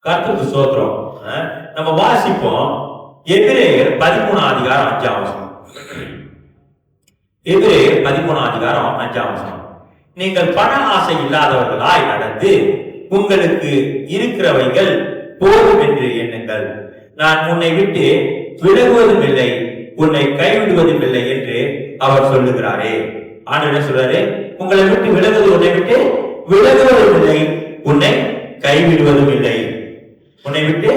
கர்த்தருக்கு ஸ்தோத்திரம். நம்ம வாசிப்போம் எபிரேயர் 13ஆம் அதிகாரம் 5ஆம் வசனம். எபிரேயர் 13ஆம் அதிகாரம் 5ஆம் வசனம். நீங்கள் பண ஆசை இல்லாதவர்களாய் நடந்து உங்களுக்கு இருக்கிறவைகள் போதும் என்று எண்ணுங்கள். நான் உன்னை விட்டு விலகுவதும் இல்லை, உன்னை கைவிடுவதும் இல்லை என்று அவர் சொல்லுகிறாரே. ஆண்டவர் என்ன சொல்றாரு? உங்களை விட்டு விலகுவது, உன்னை விட்டு விலகுவதும் இல்லை, உன்னை கைவிடுவதும் இல்லை. உன்னை விட்டு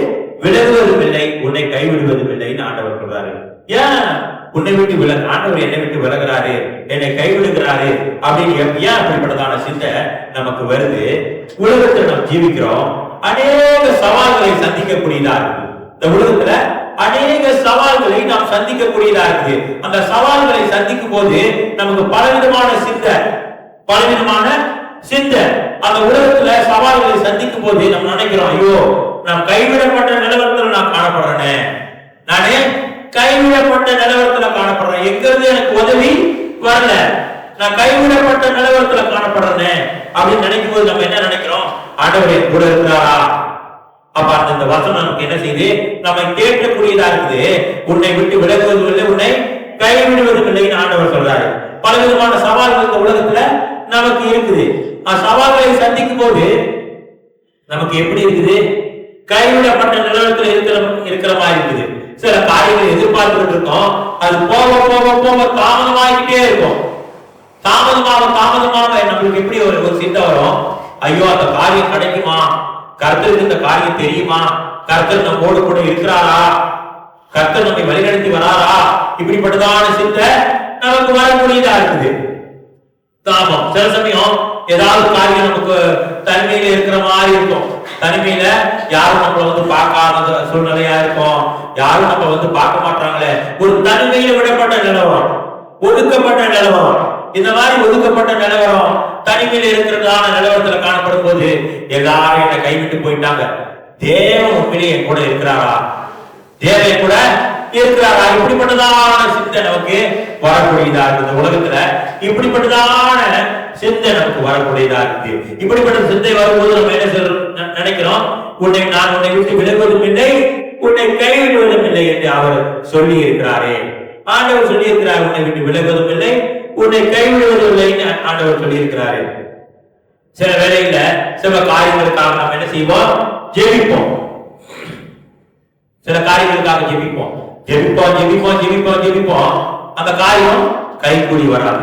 விலகுவதும் இல்லை, உன்னை கைவிடுவதும் இல்லைன்னு ஆண்டவர் சொல்றாரு. ஏன் உன்னை விட்டு ஆண்டவர் என்னை விட்டு விலகிறாரு, என்னை கைவிடுகிறாரு அப்படின்னு ஏன் அப்படிப்பட்டதான சிந்தை நமக்கு வருது? உலகத்தில் நாம் ஜீவிக்கிறோம், அநேக சவால்களை சந்திக்கக்கூடியதா இருக்கு. இந்த உலகத்துல அநேக சவால்களை நாம் சந்திக்கக்கூடியதா இருக்கு. அந்த சவால்களை சந்திக்கும் போது நமக்கு பலவிதமான சிந்தை அந்த உலகத்துல சவால்களை சந்திக்கும் போது நம்ம நினைக்கிறோம், ஐயோ நான் கைவிடப்பட்ட நிலவரத்துல நான் காணப்படுறேனே, நானே கைவிடப்பட்ட நிலவரத்துல காணப்படுறேன், எங்கிருந்து எனக்கு உதவி வரல, நான் கைவிடப்பட்ட நிலவரத்துல காணப்படுறேனே அப்படின்னு நினைக்கும் போது நம்ம என்ன நினைக்கிறோம்? ஆண்டவர் கூட இருக்கிறாரா? அப்ப அந்த வசனம் நமக்கு என்ன செய்யுது? நம்மை தேற்றக்கூடியதா இருக்குது. உன்னை விட்டு விலகுவதும் இல்லை, உன்னை கைவிடுவதும் இல்லைன்னு ஆண்டவர் சொல்றாரு. பலவிதமான சவால்கள் இந்த உலகத்துல நமக்கு இருக்குது. சவால்களை சந்திக்கும் போது நமக்கு எப்படி இருக்குது? கைவிடப்பட்ட நிலவரத்தில் இருக்கிற மாதிரி இருக்குது. சில காரியங்களை எதிர்பார்த்துட்டு இருக்கோம், அது போக போக போக தாமதமாகிட்டே இருக்கும். தாமதமாக நம்மளுக்கு எப்படி ஒரு சிந்தை வரும்? ஐயோ அந்த காரியம் கிடைக்குமா? கர்த்தருக்கு இந்த காரியம் தெரியுமா? கர்த்தர் நம்மோடு கூட இருக்கிறாரா? கர்த்தர் நம்மை வழிநடத்தி வராரா? இப்படிப்பட்டதான சிந்தை நமக்கு வரக்கூடியதா இருக்குது. தாமம் சில சமயம் ஏதாவது காரியம் நமக்கு தனிமையில இருக்கிற மாதிரி இருக்கும். தனிமையில யாரும் நம்மள பார்க்காத சூழ்நிலையா இருக்கும், யாரும் நம்ம பார்க்க மாட்டாங்களே, ஒரு தனிமையில விடப்பட்ட நிலவரம், ஒதுக்கப்பட்ட நிலவரம். இந்த மாதிரி ஒதுக்கப்பட்ட நிலவரம், தனிமையில இருக்கிறதான நிலவரத்துல காணப்படும் போது எல்லாரும் என்னை கைவிட்டு போயிட்டாங்க, தேவன் உண்மையிலே என் கூட இருக்கிறாரா? தேவன் கூட இருக்கிறாரா? இப்படிப்பட்டதான சிந்தை நமக்கு வரக்கூடியதா இருக்குது. உலகத்துல இப்படிப்பட்டதான சிந்தை நமக்கு வரக்கூடியதா இருக்கு. இப்படிப்பட்ட சிந்தை வரும்போது நம்ம என்ன நினைக்கிறோம்? நான் உன்னை விட்டு விலகுவதும் இல்லை, உன்னை கைவிடுவதும் இல்லை என்று அவர் சொல்லி இருக்கிறாரே. ஆண்டவர் சொல்லி இருக்கிறார், உன்னை விட்டு விலகுவதும் இல்லை, உன்னை கைவிடுவதும் இல்லைன்னு ஆண்டவர் சொல்லி இருக்கிறாரு. சில வேளையில சில காரியங்களுக்காக நாம் என்ன செய்வோம்? ஜெபிப்போம். சில காரியங்களுக்காக ஜெபிப்போம். அந்த காரியம் கைகூடி வராது.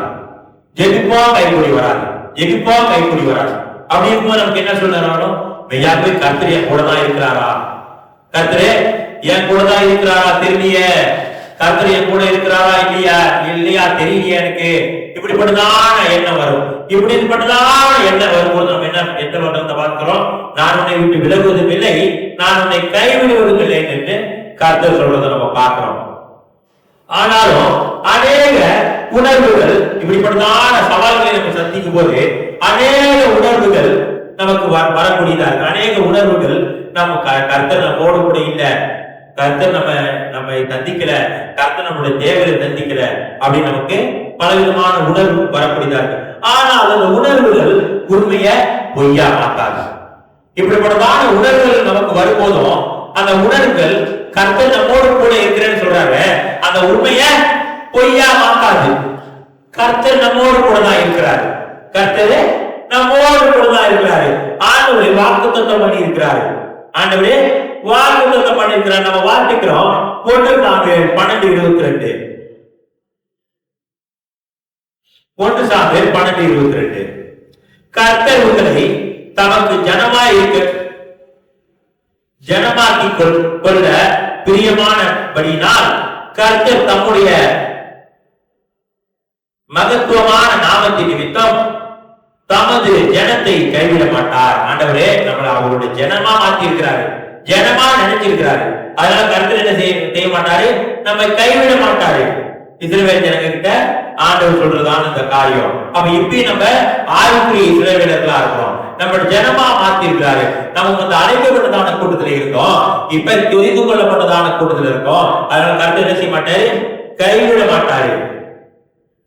ஜெபிப்போம், கைகூடி வராது. அப்படி இருக்கும்போது நமக்கு என்ன சொல்றாலும், மெய்யாகவே கர்த்தர் என் கூட தான் இருக்கிறாரா? கர்த்தரே என் கூட தான் இருக்கிறாரா? தெரியலையே. கர்த்தர் என் கூட இருக்கிறாரா இல்லையா தெரியலையே எனக்கு. இப்படிப்பட்டதான எண்ணம் வரும். இப்படிப்பட்டதான எண்ணம் வரும்போது நம்ம என்ன வட்டத்தை பார்க்கிறோம்? நான் உன்னை விட்டு விலகுவதும் இல்லை, நான் உன்னை கைவிடுவதும் இல்லை என்று கர்த்தர் சொல்றதை நம்ம பார்க்கிறோம். ஆனாலும் அநேக உணர்வுகள், இப்படிப்பட்டதான சவால்களை நம்ம சந்திக்கும் போது அநேக உணர்வுகள் நமக்கு வரக்கூடியதா இருக்கு. அநேக உணர்வுகள் நம்ம கர்த்தர் நம்மோடு கூட இல்லை, கர்த்தர் நம்மை சந்திக்கல, கர்த்தர் நம்முடைய தேவையை சந்திக்கல அப்படின்னு நமக்கு பலவிதமான உணர்வு வரக்கூடியதா இருக்கு. ஆனால் அந்த உணர்வுகள் உண்மைய பொய்யா மாட்டாது. இப்படிப்பட்டதான உணர்வுகள் நமக்கு வரும்போதும் அந்த உணர்வுகள் கர்த்தர் நம்மோடு கூட இருக்கிறேன்னு சொல்றாரு, அந்த உண்மைய பொய்யா மாட்டாது. கர்த்தர் நம்மோடு கூட தான் இருக்கிறாரு. கர்த்தர் நம்மோடு கூட தான் இருக்கிறாரு. ஆண்டவரே வாக்குத்தத்தம் பண்ணி இருக்கிறாரு. ஆண்டவரே வாக்குத்தத்தம் பண்ணி இருக்கிறார். நம்ம வாசிக்கிறோம் 1 Samuel 12:22. கர்த்தர் உங்களை தமக்கு ஜனமாக்கி கொள்ள பிரியமானபடியினால் கர்த்தர் தம்முடைய மகத்துவமான நாமத்தின் நிமித்தம் தமது ஜனத்தை கைவிட மாட்டார். ஆண்டவரே நம்மளை அவருடைய ஜனமா மாத்தி இருக்கிறாரு, ஜனமா நினைச்சிருக்கிறாரு. அதனால கர்த்தர் என்ன செய்ய மாட்டாரு? நம்ம கைவிட மாட்டாரு. இஸ்ரவேல் ஜனங்க கிட்ட ஆண்டவர் சொல்றதான இந்த காரியம். அப்ப இப்பயும் நம்ம ஆவிக்குரிய இஸ்ரவேலர்களா இருக்கிறோம், நம்ம ஜனமா மாத்தி இருக்கிறாரு. நம்ம அழைக்கப்பட்டதான கூட்டத்துல இருக்கோம், இப்ப தெரிந்து கொள்ளப்பட்டதான கூட்டத்துல இருக்கோம். அதனால கர்த்தர் என்ன செய்ய மாட்டாரு? கைவிட மாட்டாரு.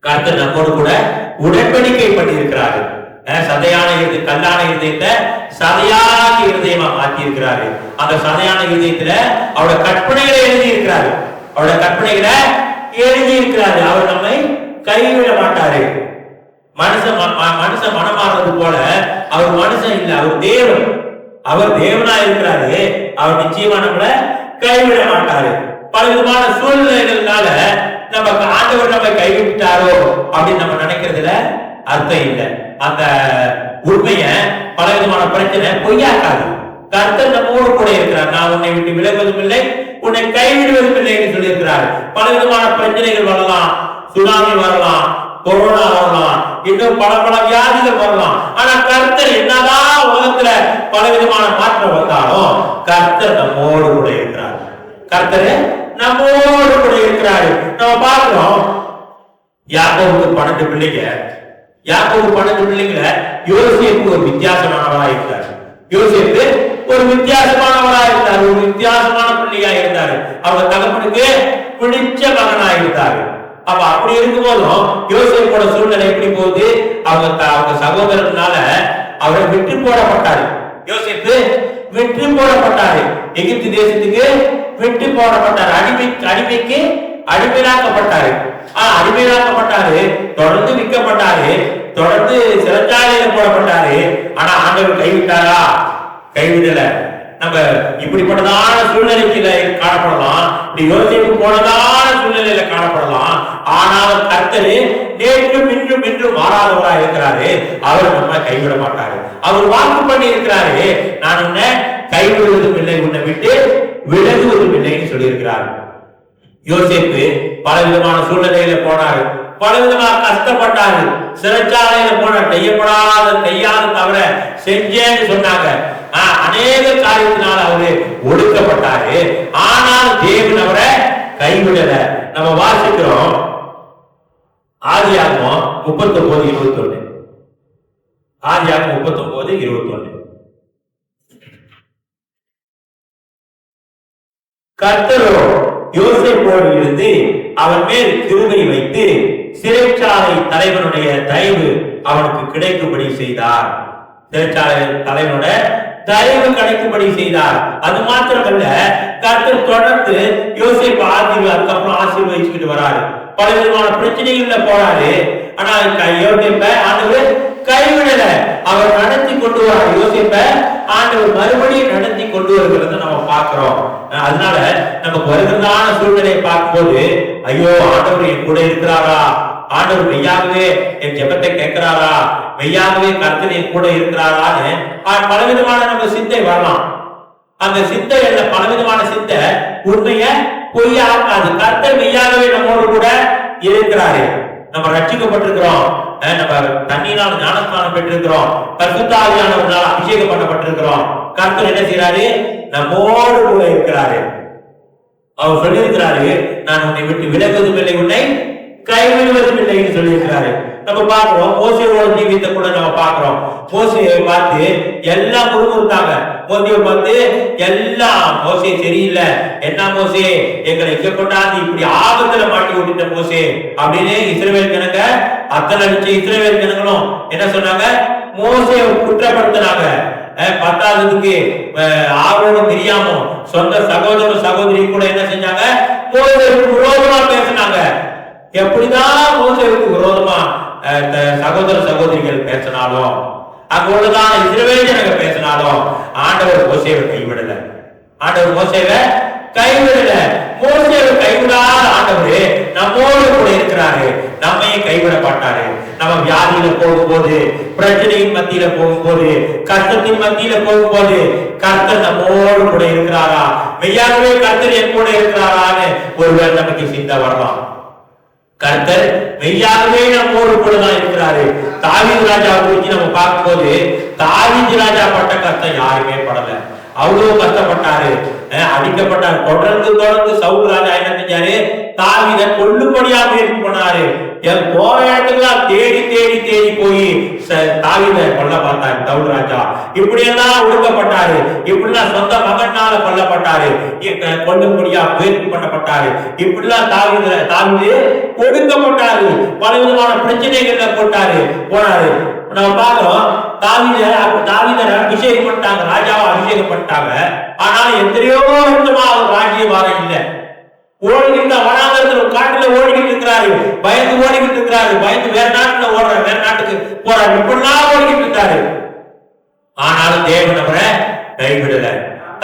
கர்த்தர் நம்மோடு கூட உடன்படிக்கை பண்ணி இருக்கிறாரு. சதையான இருதயம், கல்லான இருதயத்தை சதையாகி இருதயமா மாற்றி இருக்கிறாரு. அந்த சதையான இருதயத்துல அவருடைய கற்பனைகளை எழுதி இருக்கிறாரு. அவருடைய கற்பனைகளை எழுதி இருக்கிறாரு. அவர் நம்மை கைவிட மாட்டாரு. மனுஷன் மனமாறது போல அவர் மனுஷன் இல்லை, அவர் தேவன். அவர் தேவனா இருக்கிறாரு. அவர் நிச்சயமா நம்மளை கைவிட மாட்டாரு. பல விதமான சூழ்நிலைகள்னால நம்ம ஆண்டவர் நம்ம கைவிட்டாரோ அப்படின்னு நம்ம நினைக்கிறதுல அர்த்தம் இல்லை. அந்த உண்மைய பல விதமான பிரச்சனை பொய்யாக்காது. கர்த்தர் நம்மோடு கூட இருக்கிறார். நான் உன்னை விட்டு விலகுவதும் இல்லை, உன்னை கைவிடுவதும் இல்லை என்று சொல்லி இருக்கிறார். பல விதமான பிரச்சனைகள் வரலாம், சுனாமி வரலாம், கொரோனா வரலாம், இன்னும் பல வியாதிகள் வரலாம். ஆனா கர்த்தர் என்னதான் உலகத்துல பல விதமான மாற்றம் வந்தாலும் கர்த்தர் நம்மோடு கூட இருக்கிறார். கர்த்தர் நம்மோடு கூட இருக்கிறாரு. நம்ம பார்க்கிறோம், யாக்கோபுக்கு 12 பிள்ளைங்க. யாக்கோபு 12 பிள்ளைங்கள யோசேப்பு ஒரு வித்தியாசமானவராக இருக்கிறார். யோசேப்பு ஒரு வித்தியாசமானவராக இருந்தார். ஒரு வித்தியாசமான பிள்ளையா இருந்தாரு. அவங்க தகப்பனுக்கு பிடிச்ச மகனா இருந்தாரு. அப்ப அப்படி இருக்கும் போதும் யோசேப்போட சூழ்நிலை எப்படி போகுது? அவங்க சகோதரனால அவரை விட்டு போடப்பட்டாரு. யோசேப்பு விட்டு போடப்பட்டாரு. எகிப்து தேசத்துக்கு விட்டு போடப்பட்டாரு. அடிமைக்கு அடிமையாக்கப்பட்டாரு. அடிமையாக்கப்பட்டாரு. தொடர்ந்து விற்கப்பட்டாரு. தொடர்ந்து சிறைச்சாலையில போடப்பட்டாரு. ஆனா ஆண்டவர் கைவிட்டாரா? கைவிடல. நம்ம இப்படிப்பட்டதான சூழ்நிலைக்கு காணப்படலாம், இப்படி யோசிப்பு போனதான சூழ்நிலையில காணப்படலாம். ஆனால் கர்த்தர் நேற்றும் இன்றும் இன்றும் மாறாதவரா இருக்கிறாரு. அவர் நம்ம கைவிட மாட்டாரு. அவர் வாக்கு பண்ணி இருக்கிறாரு, நான் உன்னை கைவிடுவதும் இல்லை, உன்னை விட்டு விலகுவதும் இல்லைன்னு சொல்லி இருக்கிறார். யோசேப்பு பல விதமான சூழ்நிலையில போனாரு, பல விதமா கஷ்டப்பட்டாரு. சிறைச்சாலையில போனார். செய்யாத தவிர செஞ்சேன்னு சொன்னாங்க. அநேக காரியத்தினால் அவரு ஒடுக்கப்பட்டாரு. ஆனால் தேவன் அவரை கைவிடல. நம்ம வாசிக்கிறோம் ஆதியாகமம் 39:21. ஆதியாகமம் 39:21. கர்த்தரோ யோசேப்போடு இருந்து அவன் மேல் கிருபை வைத்து சிறைச்சாலை தலைவனுடைய தயவு அவனுக்கு கிடைக்கும்படி செய்தார். சிறைச்சாலை தலைவனுடைய தயவு கிடைக்கும்படி செய்தார். அது மாத்திரமல்ல, கர்த்தர் தொடர்ந்து யோசேப்பு அதுக்கப்புறம் ஆசீர்வதிச்சுக்கிட்டு வராரு. பல விதமான பிரச்சனைகள்ல போறாரு. ஆனா யோசேப்பை ஆண்டவர் கைவிடல. அவர் நடத்தி கொண்டு வரார். யோசேப்பை ஆண்டவர் மறுபடியும் நடத்தி கொண்டு வருகிறத நம்ம பார்க்கிறோம். அதனால நமக்கு வருகிறதான சூழ்நிலையை பார்க்கும்போது, ஐயோ ஆண்டவர் என் கூட இருக்கிறாரா, ஆண்டவர் மெய்யாகவே என் ஜெபத்தை கேட்கிறாரா, மெய்யாகவே கர்த்தர் என் கூட இருக்கிறாரான்னு பலவிதமான நம்ம சிந்தை வரலாம். அந்த சிந்தை அல்ல, பலவிதமான சிந்தை உண்மைய பொய்யாக்காது. கர்த்தர் மெய்யாகவே நம்மோடு கூட இருக்கிறாரு. நம்ம ரட்சிக்கப்பட்டிருக்கிறோம், நம்ம தண்ணீரால் ஞானஸ்நானம் பெற்றிருக்கிறோம், பரிசுத்த ஆவியானவரால் அபிஷேகம் பண்ணப்பட்டிருக்கிறோம். கர்த்தர் என்ன செய்யறாரு? நம்மோடு கூட இருக்கிறாரு. அவர் சொல்லியிருக்கிறாரு, நான் உன்னை விட்டு விலகுவதும் இல்லை, உன்னை கைவிடுவதும் இல்லைன்னு சொல்லியிருக்கிறாரு. நம்ம பார்க்கிறோம், மோசேயோட ஜீவியத்தை கூட நம்ம பார்க்கிறோம். மோசேயை பார்த்து எல்லாம் முறுமுறுத்தாங்க. மோசேயை பார்த்து எல்லாம், மோசே சரியில்லை, என்ன மோசே எங்களை இங்க கொண்டாந்து இப்படி ஆபத்துல மாட்டி விட்டுட்ட மோசே அப்படின்னு இஸ்ரவேல் ஜனங்க, அத்தனை லட்சம் இஸ்ரவேல் ஜனங்களும் என்ன சொன்னாங்க? மோசேயை குற்றப்படுத்தினாங்க. பத்தாவதுக்கு ஆரோனும் மிரியாமும் சொந்த சகோதர சகோதரி கூட என்ன செஞ்சாங்க? மோசேவுக்கு விரோதமா பேசினாங்க. எப்படிதான் மோசேவுக்கு விரோதமா சகோதர சகோதரிகள் பேசினாலும், அங்க உள்ளதான இஸ்ரவேல் ஜனங்க பேசினாலும், ஆண்டவர் மோசேவை கைவிடல. ஆண்டவர் மோசேவை கைவிடல. மோசேவை கைவிடாத ஆண்டவர் நம்மோடு கூட இருக்கிறாரு. நம்மையும் கைவிட மாட்டாரு. நம்ம வியாதியில போகும்போது, பிரச்சனையின் மத்தியில போகும்போது, கஷ்டத்தின் மத்தியில போகும்போது, கர்த்தர் நம்மோடு கூட இருக்கிறாரா, மெய்யாகவே கர்த்தர் என் கூட இருக்கிறாரான்னு ஒருவர் நமக்கு சிந்தை வரலாம். கர்த்தர் மெய்யாகவே நம்மோடு கூட தான் இருக்கிறாரு. தாவீது ராஜாவை குறித்து நம்ம பார்க்கும்போது, தாவீது ராஜா பட்ட கஷ்டம் யாருமே படல. அவ்வளவு கஷ்டப்பட்டாரு, அடிக்கப்பட்டார். தொடர்ந்து சவுல் ராஜா என்ன செஞ்சாரு? தாவீதை கொல்லும்படியா முயற்சி பண்ணாரு. போற இடத்துக்குலாம் தேடி போய் தாவீதை கொல்ல பார்த்தாரு சவுல் ராஜா. இப்படி எல்லாம் ஒடுக்கப்பட்டாரு. இப்படிலாம் சொந்த மகனால கொல்லப்பட்டாரு, கொல்லும்படியா முயற்சி பண்ணப்பட்டாரு. இப்படிலாம் தாவீது ஒடுக்கப்பட்டாரு. பல விதமான பிரச்சனைகள்ல போனாரு. நம்ம பாக்குறோம், தாவீத அபிஷேகம் பண்ணிட்டாங்க, ராஜாவை அபிஷேகம் பண்ணிட்டாங்க. ஆனாலும் எத்தனையோ வருஷமா அவர் ராஜ்யபாரம் இல்லை. ஓடிக்கிட்டு வனாந்தரத்துல காட்டுல ஓடிக்கிட்டு இருக்கிறாரு, பயந்து ஓடிக்கிட்டு இருக்கிறாரு, பயந்து வேற நாட்டுல ஓடுறாரு, வேற நாட்டுக்கு போறாரு, இப்படிலாம் ஓடிக்கிட்டு இருக்காரு. ஆனாலும் தேவன் அவரை கைவிடல.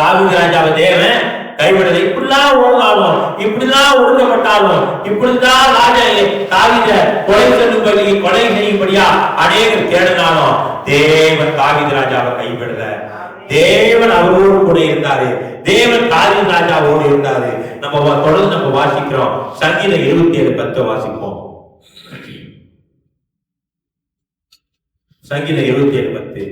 தாவீது ராஜாவை தேவன் கைவிடல. இப்படிலாம் ஓடாலும், இப்படிலாம் ஒடுக்கப்பட்டாலும், இப்படிதான் ராஜா தாவீத கொலை செய்யும்படியா அநேகர் தேடினாலும் தேவன் தாவீது ராஜாவை கைவிடல. தேவன் அவரோடு கூட இருந்தாரு. தேவன் தாவீது ராஜாவோடு இருந்தாரு. நம்ம தொடர்ந்து நம்ம வாசிக்கிறோம். சங்கீதம் 27:10 வாசிப்போம். சங்கீதம் 27:10.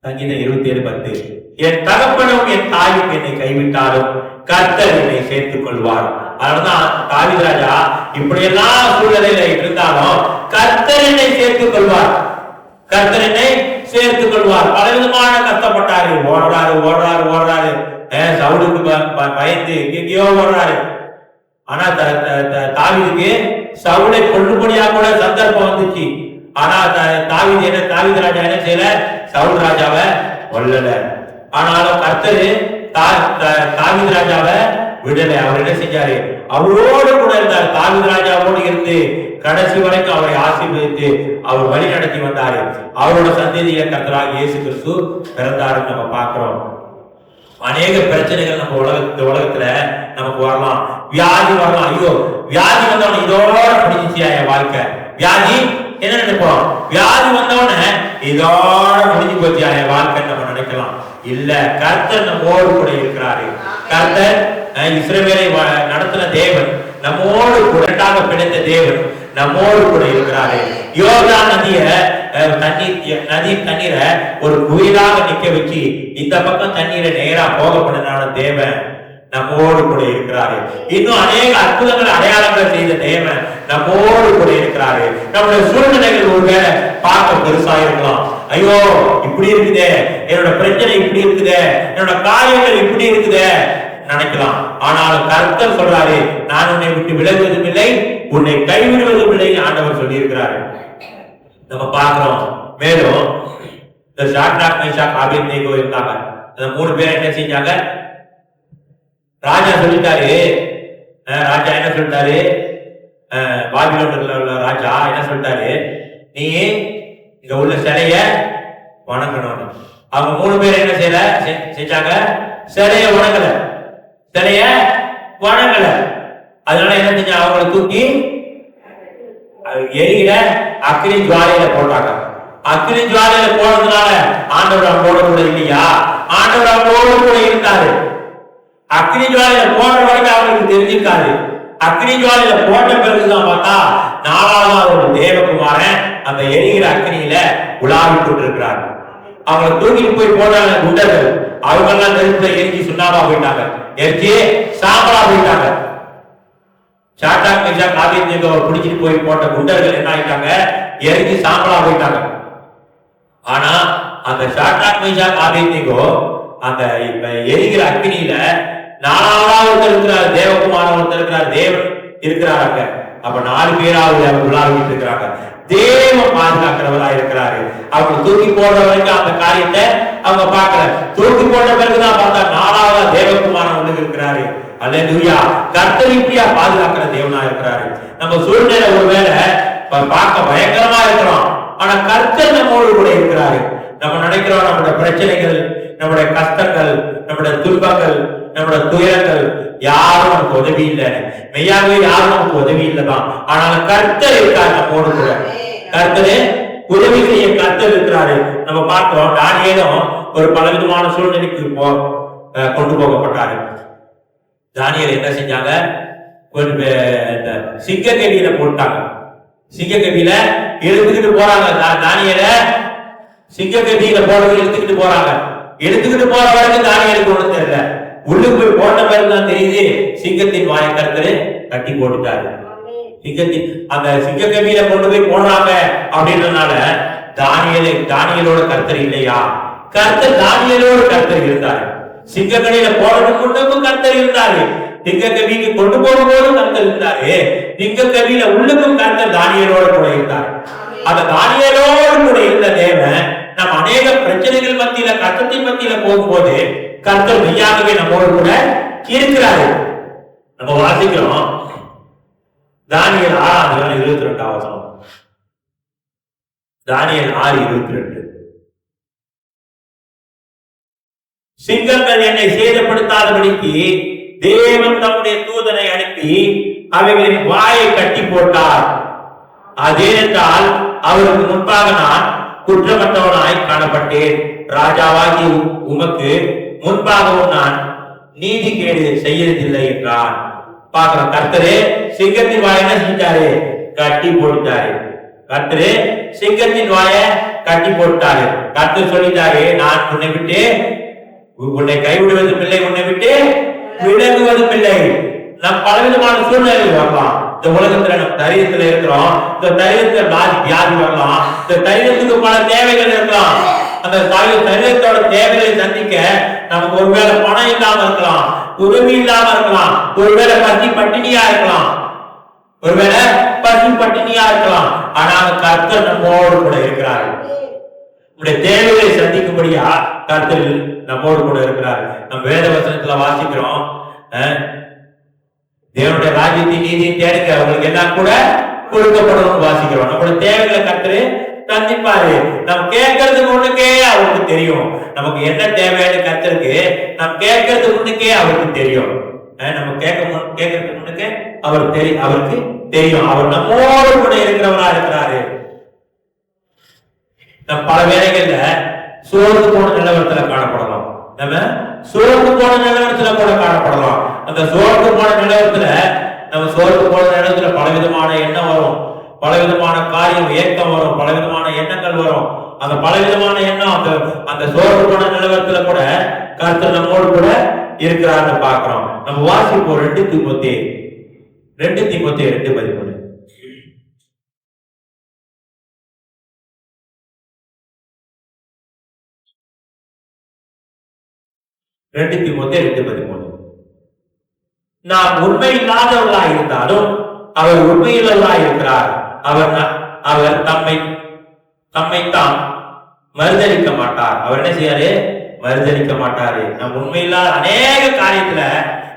சங்கீதம் 27:10. என் தகப்பனும் என் தாயும் என்னை கைவிட்டாலும் கர்த்தர் என்னை சேர்த்துக் கொள்வார். அதனாலதான் தாவீது ராஜா இப்படியெல்லாம் சூழ்நிலையில இருந்தாலும் கர்த்தர் என்னை சேர்த்துக் கொள்வார், கர்த்தர் என்னை சேர்த்துக் கொள்வார். பலவிதமான கஷ்டப்பட்டாரு, ஓடுறாரு, சவுலுக்கு பயந்து எங்கேயோ ஓடுறாரு. ஆனா தாவீதுக்கு சவுலை கொல்லும்படியா கூட சந்தர்ப்பம் வந்துச்சு. ஆனா தாவீது ராஜா என்ன செய்யல, சவுல் ராஜாவை கொல்லல. ஆனாலும் கர்த்தர் தாவீது ராஜாவை விடலை. அவர் என்ன செஞ்சாரு, அவரோடு கூட இருந்தார். தாவீது ராஜாவோடு இருந்து கடைசி வரைக்கும் அவரை ஆசீர்வதித்து அவர் வழி நடத்தி வந்தாரு. அவரோட சந்ததியில கர்த்தராகிய இயேசு கிறிஸ்து பிறந்தாருன்னு நம்ம பார்க்கிறோம். அநேக பிரச்சனைகள் நம்ம உலகத்துல நமக்கு வரலாம், வியாதி வரலாம். ஐயோ வியாதி வந்தவன இதோட முடிஞ்சிச்சியா என் வாழ்க்கை, வியாதி என்ன நினைப்போம், வியாதி வந்தவன இதோட முடிஞ்சு போச்சியா என் வாழ்க்கை நம்ம நினைக்கலாம். இல்ல, கர்த்தர் நம்மோடு கூட இருக்கிறாரு. கர்த்தர் இஸ்ரவேலை நடத்தின தேவன், நம்மோடு கூட்டாக பிணைந்த தேவன் நம்மோடு கூட இருக்கிறாரு. யோர்தான் தண்ணீரை ஒரு குயிலாக நிக்க வச்சு இந்த பக்கம் தண்ணீரை நேரா போக பண்ணினான தேவன் நம்மோடு கூட இருக்கிறாரு. இன்னும் அநேக அற்புதங்கள் அடையாளங்கள் செய்த தேவன் நம்மோடு கூட இருக்கிறாரு. நம்முடைய சூழ்நிலைகள் ஒருவேளை பார்க்க பெருசா இருக்கலாம். ஐயோ இப்படி இருக்குதே, என்னோட பிரச்சனை இப்படி இருக்குதே, என்னோட காரியங்கள் இப்படி இருக்குதே நினைக்கலாம். ஆனாலும் கர்த்தர் சொல்றாரு, நான் உன்னை விட்டு விலகுவதும் இல்லை, உன்னை கைவிடுவதும் இல்லை ஆண்டவர் சொல்லி இருக்கிறாரு. நம்ம பார்க்கிறோம். மேலும் இந்த சாத்ராக் மேஷாக் ஆபேத்நேகோ இருந்தாங்க. அந்த 3 பேர் என்ன செஞ்சாங்க, ராஜா சொல்லிட்டாரு. ராஜா என்ன சொல்லிட்டாரு, பாபிலோன்ல உள்ள ராஜா என்ன சொல்லிட்டாரு, நீ இங்க உள்ள சிலைய வணங்கணும். அவங்க 3 பேர் என்ன செஞ்சாங்க, சிலைய வணங்கல, சிலைய வணங்கல. அதனால என்ன செஞ்சா, அவங்களை தூக்கி எரிகிற அக்னி ஜுவாலையில போட்டாங்க. அக்னி ஜுவாலையில போனதுனால ஆண்டவர் அவங்களோட கூட இல்லையா, ஆண்டவர் அவங்களோட கூட இருந்தாரு. அக்னி ஜுவாலையில போன வரைக்கும் அவங்களுக்கு தெரிஞ்சிருக்காது. அக்னி ஜுவாலையில போட்ட பிறகுதான் பார்த்தா 4வது ஒரு தேவகுமாரன் அந்த எரிகிற அக்னியில உலாவிட்டு கொண்டிருக்கிறார். அவங்களை தூக்கிட்டு போய் போனாங்க குண்டர்கள். அவங்க எல்லாம் நெருப்புல எரிஞ்சு சுண்ணாம்பா போயிட்டாங்க, எரிஞ்சு சாம்பலா போயிட்டாங்க. சாத்ராக் மேஷாக் ஆபேத்நேகோவை பிடிச்சிட்டு போய் போட்ட குண்டர்கள் என்ன ஆயிட்டாங்க, எரிஞ்சு சாம்பலா போயிட்டாங்க. ஆனா அந்த சாத்ராக் மேஷாக் ஆபேத்நேகோ அந்த எரிகிற அக்னியில 4வது இருக்கிறார், தேவகுமாரன் ஒருத்தர் இருக்கிறார், தேவன் இருக்கிறாங்க. அப்ப 4 பேராவது அவர் உலாவிட்டு இருக்கிறாங்க. தேவன் பாதுகாக்கிறவரா இருக்கிறாரு. அவங்க தூக்கி போடுற வரைக்கும் அந்த காரியத்தை அவங்க பார்க்கல. தூக்கி போட்ட பிறகுதான் பார்த்தா 4வது தேவகுமாரன் ஒண்ணு இருக்கிறாரு. அல்லேலூயா. கர்த்தர் இப்படியா பாதுகாக்கிற தேவனா இருக்கிறாரு. நம்ம சூழ்நிலை ஒருவேளை பார்க்க பயங்கரமா இருக்கிறோம், ஆனா கர்த்தர் நம்மோடு கூட இருக்கிறாரு. நம்ம நினைக்கிறோம் நம்முடைய பிரச்சனைகள், நம்முடைய கஷ்டங்கள், நம்முடைய துன்பங்கள், நம்முடைய துயரங்கள் யாரும் நமக்கு உதவி இல்லை. மெய்யாகவே யாரும் நமக்கு உதவி இல்லைதான். ஆனால் கர்த்தர் இருக்கார் நம்மோடு கூட. கர்த்தரே உதவி செய்ய கர்த்தர் இருக்கிறாரு. நம்ம பார்க்கிறோம், தானியேலும் ஒரு பலவிதமான சூழ்நிலைக்கு கொண்டு போகப்பட்டாரு. தானியேல் என்ன செஞ்சாங்க, சிங்கக்கவியில போட்டாங்க. சிங்கக்கவியில எடுத்துக்கிட்டு போறாங்க. தானியேல சிங்கக்கவியில போறது எடுத்துக்கிட்டு போறாங்க. எடுத்துக்கிட்டு போற வரைக்கும் தானியேலுக்கு ஒண்ணு தெரியல. உள்ளுக்கு போய் போட்ட பிறகுதான் தெரியுது, சிங்கத்தின் வாயை கர்த்தர் கட்டி போட்டுட்டாரு. சிங்கத்தின் அந்த சிங்கக்கவியில கொண்டு போய் போடுறாங்க அப்படின்றதுனால தானியேலோட கர்த்தர் இல்லையா, கர்த்தர் தானியேலோட கர்த்தர் இருந்தாரு. சிங்கக்கடியில போறதுக்கு முன்னமும் கர்த்தர் இருந்தாரு. திங்கக்கவிக்கு கொண்டு போகும்போது கர்த்தர் இருந்தாரு. திங்கக்கவியில உள்ளுக்கும் கர்த்தர் தானியேலோடு கூட இருந்தார். அந்த தானியேலோடு கூட இருந்த தேவன் நம்ம அநேக பிரச்சனைகள் மத்தியில, கஷ்டத்தின் மத்தியில போகும்போது கர்த்தர் மெய்யாகவே நம்மோடு கூட இருக்கிறாரு. நம்ம வாசிக்கிறோம் தானியேல் 6:22. தானியேல் 6:22. சிங்கங்கள் என்னை சேதப்படுத்தாதபடிக்கு தேவன் தம்முடைய தூதனை அனுப்பி அவைகளின் வாயை கட்டி போட்டார். அதேனென்றால் அவருக்கு முன்பாக நான் குற்றமற்றவனாய் காணப்பட்டேன். ராஜாவாகி உமக்கு முன்பாகவும் நான் நீதி கேடு செய்யறதில்லை என்றான். பாக்குறோம், கர்த்தரே சிங்கத்தின் வாயை என்ன செஞ்சாரு? கட்டி போட்டாரு. கர்த்தரே சிங்கத்தின் வாயை கட்டி போட்டாரு. கர்த்தர் சொல்லிட்டாரு, நான் உன்னை விட்டு உன்னை கைவிடுவதும் இல்லை, உன்னை விட்டு விலகுவதும் இல்லை. நம் பலவிதமான சூழ்நிலைகள் வரலாம். இந்த உலகத்துல நம்ம தைரியத்துல இருக்கிறோம். இந்த தைரியத்துல வியாதி வரலாம். இந்த தைரியத்துக்கு பல தேவைகள் இருக்கலாம். அந்த தைரியத்தோட தேவைகளை சந்திக்க நமக்கு ஒருவேளை பணம் இல்லாம இருக்கலாம், உதவி இல்லாம இருக்கலாம், ஒருவேளை பட்டினியா இருக்கலாம், ஒருவேளை பட்டினியா இருக்கலாம். ஆனால் கர்த்தர் நம்மோடு கூட இருக்கிறார். நம்முடைய தேவைகளை சந்திக்கும்படியா கர்த்தர் நம்மோடு கூட இருக்கிறார். நம்ம வேத வசனத்துல வாசிக்கிறோம், தேவனுடைய ராஜ்யத்தின் நீதியை தேடுங்க, அவங்களுக்கு எல்லாம் கூட கொடுக்கப்படும் வாசிக்கிறோம். நம்மளுடைய தேவைகளை கர்த்தர் சந்திப்பாரு. நம்ம கேட்கறதுக்கு முன்னுக்கே அவருக்கு தெரியும் நமக்கு என்ன தேவைன்னு. கர்த்தருக்கு நம்ம கேட்கறதுக்கு முன்னுக்கே அவருக்கு தெரியும். நம்ம கேட்கறதுக்கு முன்னுக்கே அவருக்கு தெரியும். அவர் நம்மோடு கூட இருக்கிறவரா இருக்கிறாரு. நம்ம பல வேளைகள்ல சோர்ந்து போன நிலவரத்துல காணப்படலாம். நம்ம சோர்ந்து போன நிலவரத்துல கூட காணப்படலாம். அந்த சோர்ந்து போன நிலவரத்துல பலவிதமான எண்ணம் வரும், பலவிதமான காரியம் ஏக்கம் வரும், பலவிதமான எண்ணங்கள் வரும். அந்த பலவிதமான எண்ணம் அந்த சோர்ந்து போன நிலவரத்துல கூட கர்த்தர் நம்மோடு கூட இருக்கிறார்னு பாக்குறோம். நம்ம வாசிப்போம் 2 தீமோத்தேயு 2:13. நாம் உண்மை இல்லாதவர்களாக இருந்தாலும் அவர் உண்மையுள்ளவராக இருக்கிறார். அவர் தம்மைத்தான் மறுதளிக்க மாட்டார். அவர் என்ன செய்யாரு? மறுதளிக்க மாட்டாரு. நம்ம உண்மையில்லாத அநேக காரியத்துல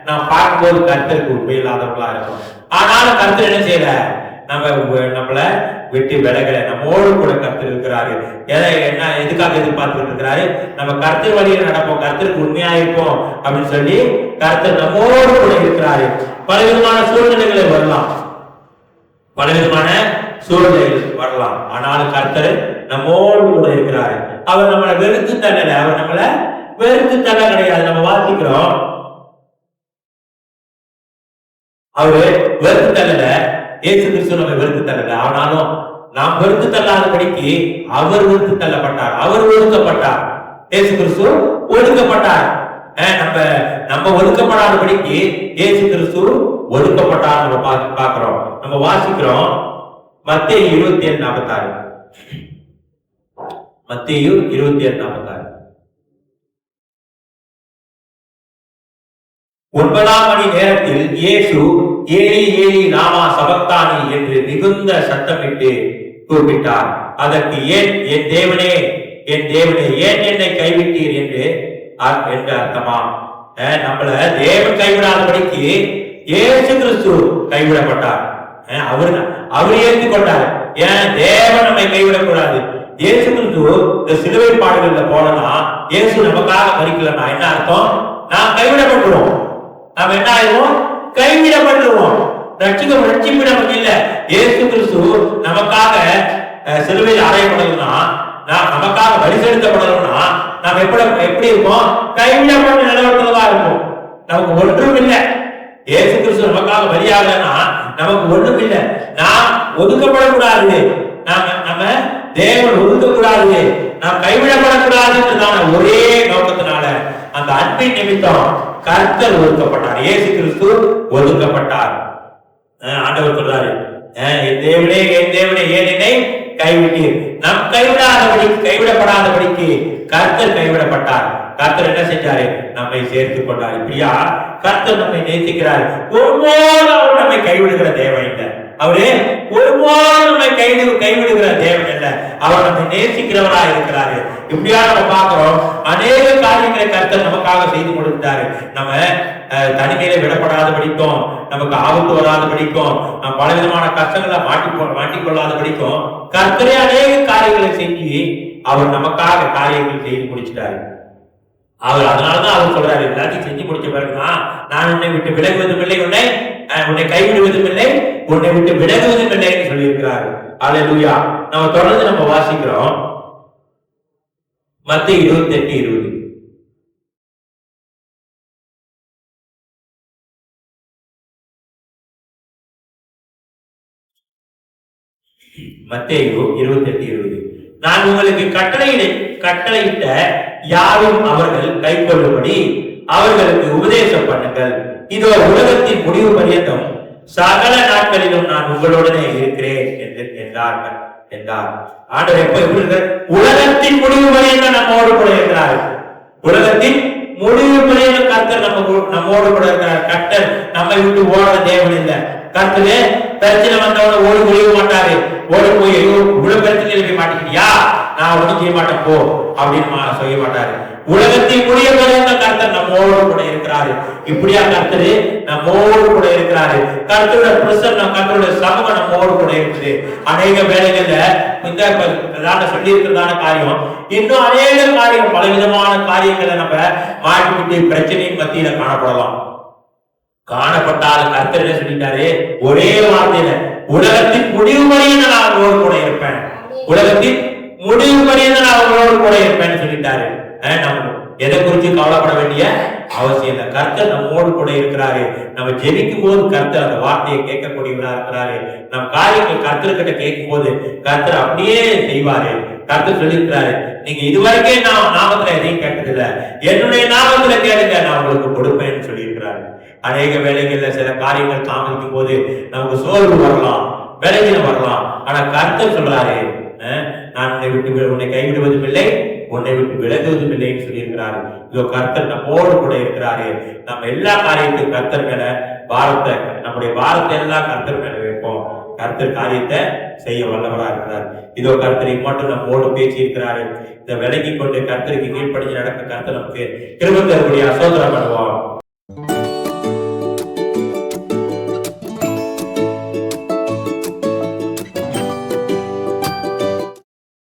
நாம் பார்க்கும்போது கர்த்தருக்கு உண்மை இல்லாதவர்களா இருக்கும். ஆனாலும் கர்த்தர் என்ன செய்யல? நம்மள விட்டு விலகல. நம்மோடு கூட கர்த்தர் இருக்கிறாரு. எதுக்காக எதிர்பார்த்துட்டு இருக்கிறாரு? நம்ம கர்த்தர் வழியில் நடப்போம், கர்த்தருக்கு உண்மையா இருப்போம் அப்படின்னு சொல்லி கர்த்தர் நம்மோடு கூட இருக்கிறாரு. பலவிதமான சூழ்நிலைகளை வரலாம், ஆனாலும் கர்த்தர் நம்மோடு கூட இருக்கிறாரு. அவர் நம்மளை வெறுத்து தள்ளல, அவர் நம்மளை வெறுத்து தள்ள கிடையாது. நம்ம வாசிக்கிறோம், அவரு வெறுத்து தள்ளல. இயேசு கிறிஸ்து நம்ம வெறுத்து தள்ளல. ஆனாலும் நாம் வெறுத்து தள்ளாதபடிக்கு அவர் வெறுத்து தள்ளப்பட்டார், அவர் ஒதுக்கப்பட்டார். இயேசு கிறிஸ்து ஒதுக்கப்பட்டார். நம்ம ஒதுக்கப்படாதபடிக்கு இயேசு கிறிஸ்து ஒதுக்கப்பட்டார். நம்ம பார்க்கிறோம், நம்ம வாசிக்கிறோம். மத்தேயு 27:46. மத்தேயு 27:46. 9ஆம் மணி நேரத்தில் இயேசு ஏலி ஏலி லாமா சபக்தானி என்று மிகுந்த சத்தமிட்டு கூப்பிட்டார். அதற்கு என் தேவனே என் தேவனே ஏன் என்னை கைவிட்டீர் என்று அர்த்தமா? நம்மள தேவன் கைவிடாதபடிக்கு இயேசு கிறிஸ்து கைவிடப்பட்டார். அவர் ஏற்றுக்கொண்டார். ஏன் தேவன் நம்மை கைவிடக்கூடாது? இயேசு கிறிஸ்து இந்த சிலுவை பாடுகள்ல போனா இயேசு நமக்காக மரிக்கலன்னா என்ன அர்த்தம்? நாம் கைவிடப்பட்டுருவோம். நாம் என்ன ஆயிடுவோம்? கைவிடப்பட்டுருவோம். ரட்சிப்பிடம் இல்ல. இயேசு கிறிஸ்து நமக்காக சிலுவையில் அறையப்படணும்னா, நமக்காக வழி செலுத்தப்படணும்னா நாம் எப்படி இருப்போம்? கைவிடப்பட்ட நிலவரத்துலதான் இருப்போம். நமக்கு ஒன்றும் இல்லை. இயேசு கிறிஸ்து நமக்காக பலியாகலன்னா நமக்கு ஒன்றும் இல்லை. நாம் ஒதுக்கப்படக்கூடாது, நம்ம தேவன் ஒதுக்கக்கூடாது, நாம் கைவிடப்படக்கூடாதுன்றதான ஒரே நோக்கத்தினால அந்த அன்பின் நிமித்தம் கர்த்தர் ஒதுக்கப்பட்டார். இயேசு கிறிஸ்து ஒதுக்கப்பட்டார். ஆண்டவர் சொல்றாரு, என் தேவனே ஏன் என்னை கைவிட்டீர்? நம் கைவிடாதபடிக்கு கைவிடப்படாதபடிக்கு கர்த்தர் கைவிடப்பட்டார். கர்த்தர் என்ன செஞ்சாரு? நம்மை சேர்த்து கொண்டார். இப்படியா கர்த்தர் நம்மை நேசிக்கிறார். ஒருபோதும் அவர் நம்மை கைவிடுகிற தேவன் இல்லை. அவரு ஒருபோதும் நம்மை கைவிடுகிற தேவன் இல்லை. அவர் நம்மை நேசிக்கிறவராக இருக்கிறாரு. இப்படியா நம்ம பார்க்கிறோம். அநேக காரியங்களை கர்த்தர் நமக்காக செய்து கொடுத்தாரு. நம்ம தனிமையில விடப்படாத படிக்கும், நமக்கு ஆபத்து வராத படிக்கும், நம்ம பலவிதமான கஷ்டங்களை மாட்டிக்கொள்ளாத படிக்கும் கர்த்தரே அநேக காரியங்களை செஞ்சு அவர் நமக்காக காரியங்கள் செய்து முடிச்சிட்டாரு. அவர் அதனாலதான் அவர் சொல்றாரு, எல்லாத்தையும் செஞ்சு முடிச்ச பிறகுதான் நான் உன்னை விட்டு விலகுவதும் இல்லை, உன்னை கைவிடுவதும் இல்லை, உன்னை விட்டு விலகுவதும் இல்லைன்னு சொல்லி இருக்கிறாரு. அல்லேலூயா. நம்ம தொடர்ந்து நம்ம வாசிக்கிறோம் மத்தேயு 28:20. மத்தேயு 28:20. நான் உங்களுக்கு கட்டளையிட்ட யாரும் அவர்கள் கைக்கொள்ளும்படி அவர்களுக்கு உபதேசம் பண்ணுங்கள். இதோ உலகத்தின் முடிவு பரியந்தம் சகல நாட்களிலும் நான் உங்களுடனே இருக்கிறேன் என்றார். ஆண்டவர் எப்ப இருக்கிறார்? உலகத்தின் முடிவு பரியந்தம் நம்மோடு கூட இருக்கிறார். உலகத்தின் முடிவு பரியந்தம் கர்த்தர் நம்மோடு கூட இருக்கிறார். கர்த்தர் நம்மை விட்டு ஓடுற தேவன் இல்லை. கர்த்தரே பிரச்சனை வந்தவன ஓடி ஒழிய மாட்டாரு. ஓடி போய் இவ்வளவு பிரச்சனை போய் மாட்டிக்கிட்டியா, நான் ஒண்ணும் செய்ய மாட்டேன் போ அப்படின்னு செய்ய மாட்டாரு. உலகத்தின் முடிய வரைந்த கர்த்தர் நம்மோடு கூட இருக்கிறாரு. இப்படியா கர்த்தரு நம்மோடு கூட இருக்கிறாரு. கர்த்தருடைய பிரசன்னம், கர்த்தருடைய சமூகம் நம்மோடு கூட இருக்குது. அநேக வேலைகள்ல இந்த சொல்லி இருக்கிறதான காரியம், இன்னும் அநேக காரியம், பலவிதமான காரியங்களை நம்ம மாட்டிவிட்டு பிரச்சனையின் மத்தியில காணப்படலாம். காணப்பட்டாலும் கர்த்தர் என்ன சொல்லிட்டாரு? ஒரே வார்த்தையில, உலகத்தின் முடிவு வரையும் நான் அவங்களோடு கூட இருப்பேன், உலகத்தின் முடிவு வரையும் நான் அவங்களோடு கூட இருப்பேன்னு சொல்லிட்டாரு. நம்ம எதை குறித்து கவலைப்பட வேண்டிய அவசியம் இல்லை. கர்த்தர் நம்மோடு கூட இருக்கிறாரு. நம்ம ஜெபிக்கும் போது கர்த்தர் அந்த வார்த்தையை கேட்கக்கூடியவரா இருக்கிறாரு. நம்ம காரியங்கள் கர்த்தர்கிட்ட கேட்கும் போது கர்த்தர் அப்படியே செய்வாரு. கர்த்தர் சொல்லியிருக்கிறாரு, நீங்க இதுவரைக்கும் நான் நாமத்துல எதையும் கேட்டதில்லை, என்னுடைய நாமத்துல கேளுங்க, நான் உங்களுக்கு கொடுப்பேன்னு சொல்லியிருக்கிறாரு. அநேக வேலைகள்ல சில காரியங்கள் தாமதிக்கும் போது நமக்கு சோர்வு வரலாம், விலகினம் வரலாம். ஆனா கர்த்தர் சொல்றாரு, நான் உன்னை கைவிடுவதும் இல்லை, உன்னை விட்டு விலகுவதும் இல்லைன்னு சொல்லியிருக்கிறாரு. இதோ கர்த்தர் நம்மோடு கூட இருக்கிறாரு. நம்ம எல்லா காரியத்தையும் கர்த்தர் மேல பாரத்தை, நம்முடைய பாரத்தை எல்லாம் கர்த்தர் மேல வைப்போம். கர்த்தர் காரியத்தை செய்ய வல்லவரா இருக்கிறார். இதோ கர்த்தரை மட்டும் நம்மோடு பேசி இருக்கிறாரு. இதை விலகி கொண்டு கர்த்தருக்கு கீழ்ப்படிஞ்சு நடக்க கர்த்தர் நமக்கு கிருபை தரக்கூடிய அசோதரம் பண்ணுவோம்.